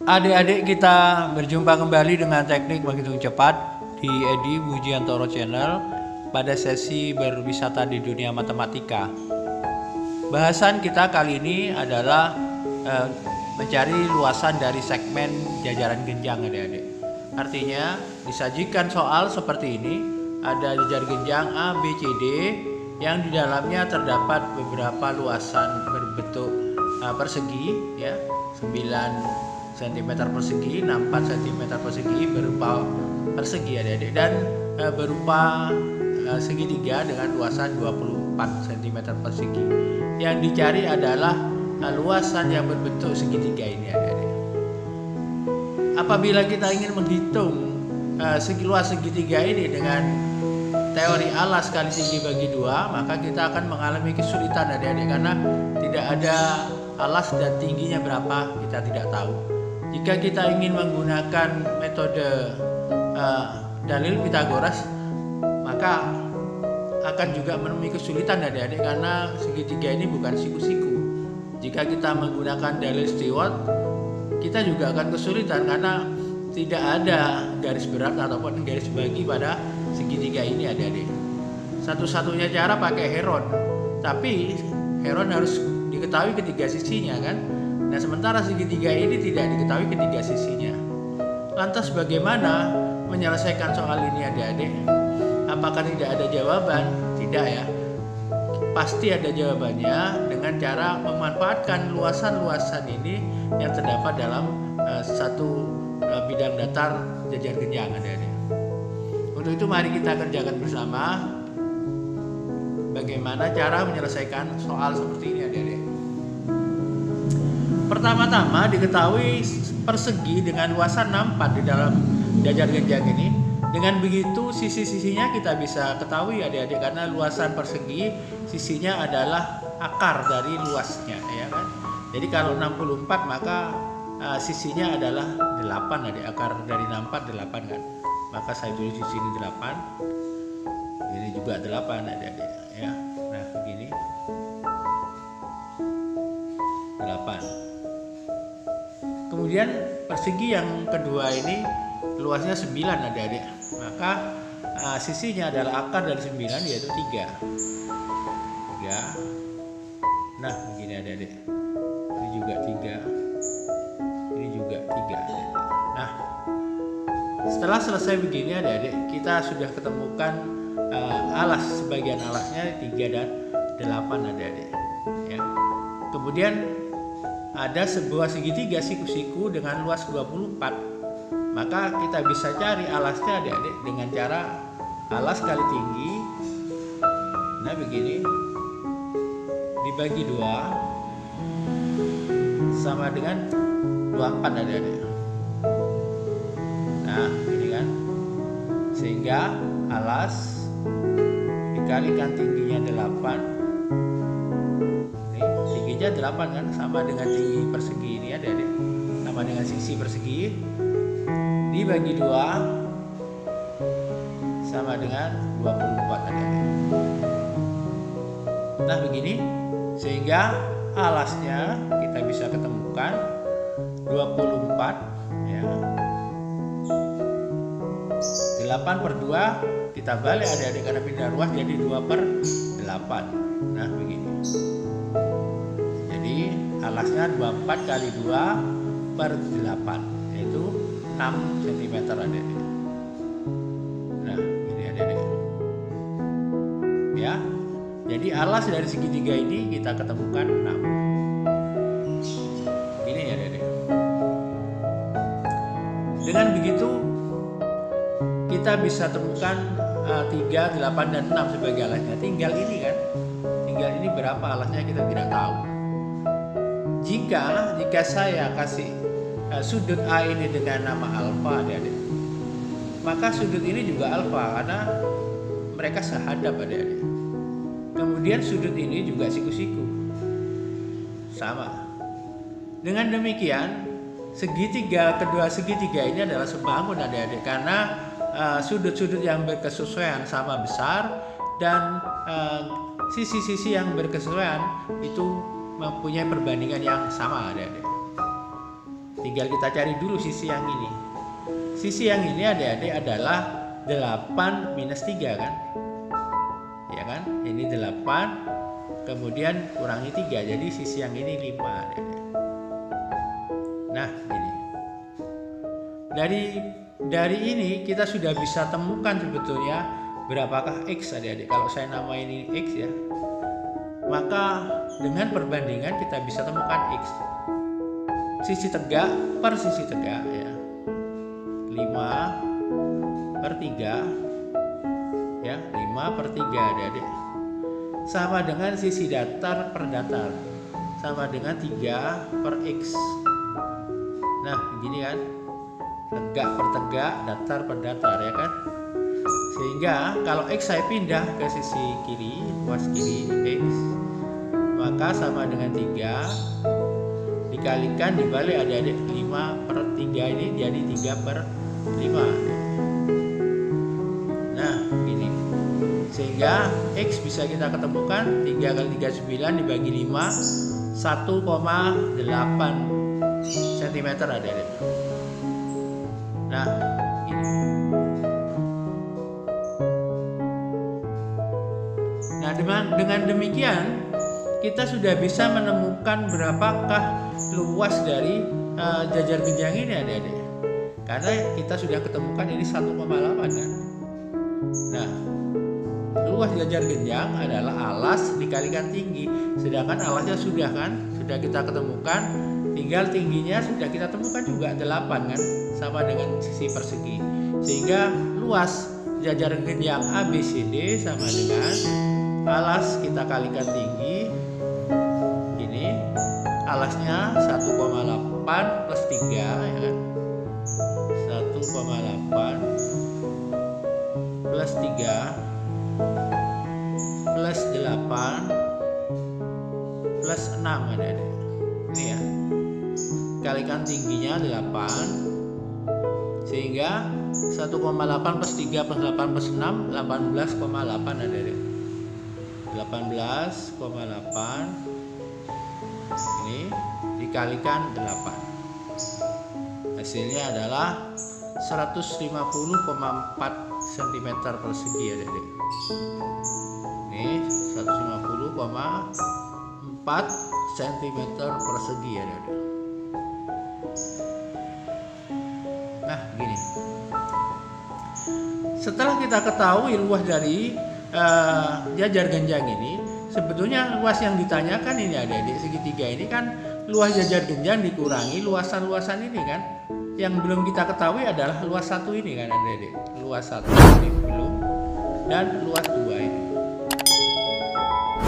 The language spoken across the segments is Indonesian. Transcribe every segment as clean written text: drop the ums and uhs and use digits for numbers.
Adik-adik, kita berjumpa kembali dengan teknik menghitung cepat di Edi Bujiantoro Channel pada sesi berwisata di dunia matematika. Bahasan kita kali ini adalah mencari luasan dari segmen jajaran genjang, adik-adik. Artinya disajikan soal seperti ini, ada jajar genjang A, B, C, D yang di dalamnya terdapat beberapa luasan berbentuk persegi, ya, 9 cm persegi, 64 cm persegi berupa persegi, adik-adik, dan berupa segitiga dengan luasan 24 cm persegi. Yang dicari adalah luasan yang berbentuk segitiga ini, adik-adik. Apabila kita ingin menghitung luas segitiga ini dengan teori alas kali tinggi bagi 2, maka kita akan mengalami kesulitan, adik-adik, karena tidak ada alas dan tingginya berapa kita tidak tahu. Jika kita ingin menggunakan metode dalil Pitagoras, maka akan juga menemui kesulitan, adik-adik, karena segitiga ini bukan siku-siku. Jika kita menggunakan dalil Stewart, kita juga akan kesulitan karena tidak ada garis berat ataupun garis bagi pada segitiga ini, adik-adik. Satu-satunya cara pakai heron, tapi heron harus diketahui ketiga sisinya, kan? Nah, sementara segitiga ini tidak diketahui ketiga sisinya. Lantas bagaimana menyelesaikan soal ini, adik-adik? Apakah tidak ada jawaban? Tidak, ya. Pasti ada jawabannya dengan cara memanfaatkan luasan-luasan ini yang terdapat dalam satu bidang datar jajar genjang, adik-adik. Untuk itu mari kita kerjakan bersama bagaimana cara menyelesaikan soal seperti ini, adik-adik. Pertama-tama diketahui persegi dengan luasan 64 di dalam jajar genjang ini. Dengan begitu sisi-sisinya kita bisa ketahui, adik-adik, karena luasan persegi sisinya adalah akar dari luasnya, ya kan. Jadi kalau 64 maka sisinya adalah 8, adik. Akar dari 64 8, kan. Maka saya tulis di sini 8. Ini juga 8, adik-adik, ya. Nah, begini. 8. Kemudian persegi yang kedua ini luasnya 9, adik-adik. Maka sisinya adalah akar dari 9, yaitu 3. Nah, begini, adik-adik. Ini juga 3. Ini juga 3, adik-adik. Nah, setelah selesai begini, adik-adik, kita sudah ketemukan alas, sebagian alasnya 3 dan 8, adik-adik, ya. Kemudian ada sebuah segitiga siku-siku dengan luas 24. Maka kita bisa cari alasnya, adik-adik, dengan cara alas kali tinggi. Nah, begini, dibagi 2 sama dengan 24, adik-adik. Nah, ini kan. Sehingga alas dikalikan tingginya 8. Tingginya 8, kan, sama dengan tinggi persegi ini, adik-adik, sama dengan sisi persegi, dibagi 2 sama dengan 24, adik-adik. Nah, begini, sehingga alasnya kita bisa ketemukan 24, ya. 8 per 2 kita balik, adik-adik, karena pindah ruas jadi 2 per 8. Nah, begini. Jadi alasnya 24 kali 2 per 8, yaitu 6 cm, adik-adik. Nah, ini, adik-adik, ya. Jadi alas dari segitiga ini kita ketemukan 6. Ini, ya, adik-adik. Dengan begitu kita bisa temukan 3, 8, dan 6 sebagai alasnya. Tinggal ini, kan. Tinggal ini berapa alasnya kita tidak tahu. Jika saya kasih sudut A ini dengan nama alfa, adik-adik, maka sudut ini juga alfa karena mereka sehadap, adik-adik. Kemudian sudut ini juga siku-siku, sama. Dengan demikian kedua segitiga ini adalah sebangun, adik-adik, karena sudut-sudut yang berkesesuaian sama besar dan sisi-sisi yang berkesesuaian itu mempunyai perbandingan yang sama, adik-adik. tinggal kita cari dulu sisi yang ini. Sisi yang ini adik-adik adalah 8 minus 3 kan, ya kan, ini 8 kemudian kurangi 3, jadi sisi yang ini 5 adik-adik. Nah ini dari ini kita sudah bisa temukan sebetulnya berapakah X adik-adik. Kalau saya namain ini X ya, maka dengan perbandingan kita bisa temukan X sisi tegak per sisi tegak ya, 5 per 3 ya, 5 per 3 adik-adik sama dengan sisi datar per datar sama dengan 3 per X. Nah begini kan, tegak per tegak, datar per datar ya kan. Sehingga kalau X saya pindah ke sisi kiri, luas kiri X, maka sama dengan 3 dikalikan dibalik adik-adik 5 per 3 ini jadi 3 per 5. Nah ini sehingga X bisa kita ketemukan 3 kali 3 9 dibagi 5 1,8 cm adik-adik. Nah ini. Nah dengan demikian kita sudah bisa menemukan berapakah luas dari jajar genjang ini adik-adik. Karena kita sudah ketemukan ini 1,8 kan. Nah, luas jajar genjang adalah alas dikalikan tinggi. Sedangkan alasnya sudah kan, sudah kita ketemukan. Tinggal tingginya sudah kita temukan juga 8 kan, sama dengan sisi persegi. Sehingga luas jajar genjang ABCD sama dengan alas kita kalikan tinggi. Ini alasnya 1,8 plus 3 ya kan. 1,8 plus 3 plus 8 plus 6 ada. Ini ya, kalikan tingginya 8 sehingga 1,8 plus 3 plus 8 plus 6 18,8 ada. 18,8 ini dikalikan 8, hasilnya adalah 150,4 cm persegi ya adik. Ini 150,4 cm persegi ya adik. Nah gini, setelah kita ketahui luas dari jajar genjang ini, sebetulnya luas yang ditanyakan ini adik-adik segitiga ini kan luas jajar genjang dikurangi luasan-luasan ini kan. Yang belum kita ketahui adalah luas 1 ini kan adik-adik. Luas 1 ini belum, dan luas 2 ini.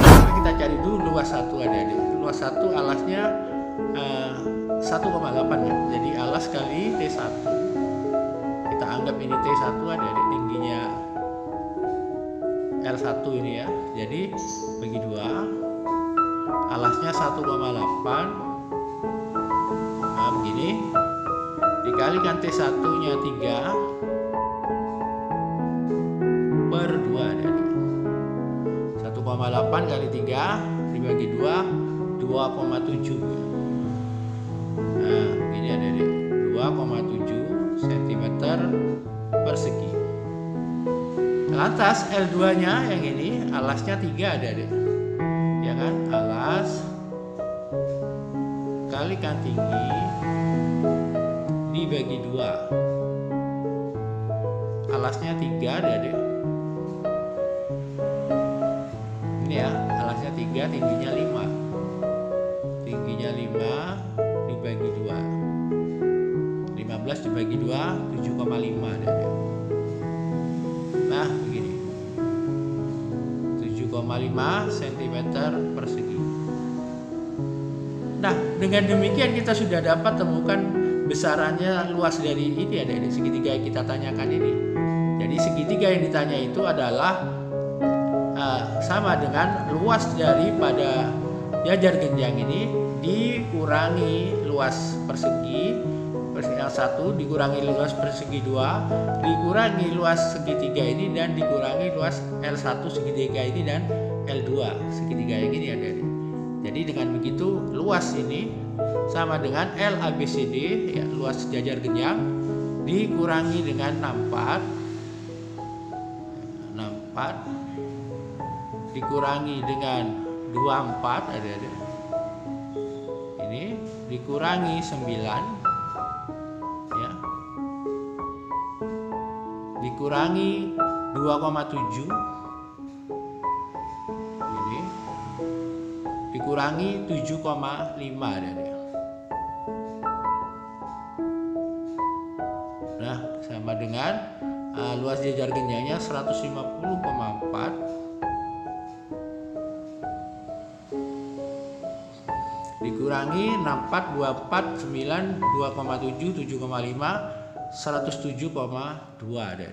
Maka kita cari dulu luas 1 adik-adik. Luas 1 alasnya 1,8 kan. Jadi alas kali T1. Kita anggap ini T1 adik-adik, tingginya L1 ini ya. Jadi bagi 2, alasnya 1,8. Nah begini, dikalikan T1 nya 3 per 2 adik. 1,8 kali 3 dibagi 2, 2,7. Nah begini adik, 2,7 cm persegi. Lantas L2 nya yang ini alasnya 3 adik-adik, ya kan, alas kalikan tinggi dibagi 2, alasnya 3 adik-adik. Ini ya, alasnya 3, tingginya 5, tingginya 5 dibagi 2, 15 dibagi 2, 7,5 adik-adik. Nah begini, 7,5 cm persegi. Nah dengan demikian kita sudah dapat temukan besarannya luas dari ini adik-adik, segitiga yang kita tanyakan ini. Jadi segitiga yang ditanya itu adalah sama dengan luas daripada jajar genjang ini dikurangi luas persegi yang 1 dikurangi luas persegi 2 dikurangi luas segitiga ini dan dikurangi luas L1 segitiga ini dan L2 segitiga yang ini adik-adik. Jadi dengan begitu luas ini sama dengan L ABCD, ya, luas jajar genjang dikurangi dengan 64 dikurangi dengan 24, ada ini dikurangi 9, ya, dikurangi 2,7, ini dikurangi 7,5, ada. Nah, sama dengan luas jajar genjangnya 150,4 dikurangi 64, 24, 9, 2,7, 7,5, 107,2, ada.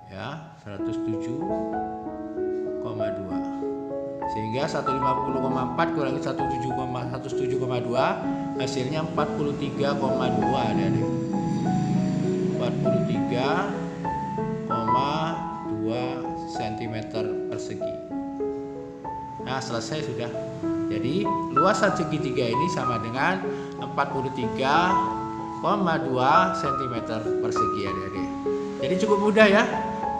Ya, 107,2. Sehingga 150,4 kurangi 107,2 hasilnya 43,2, ada. 43,2 cm persegi. Nah, selesai sudah. Jadi luasan segitiga ini sama dengan 43,2 cm persegi, adik-adik. Jadi cukup mudah ya.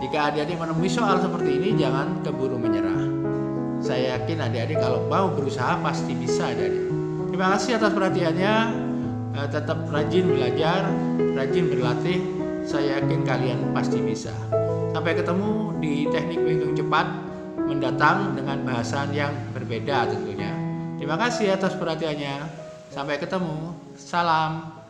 Jika adik-adik menemui soal seperti ini, jangan keburu menyerah. Saya yakin adik-adik kalau mau berusaha pasti bisa, adik-adik. Terima kasih atas perhatiannya. Tetap rajin belajar, rajin berlatih. Saya yakin kalian pasti bisa. Sampai ketemu di teknik menghitung cepat mendatang dengan bahasan yang berbeda tentunya. Terima kasih atas perhatiannya. Sampai ketemu. Salam.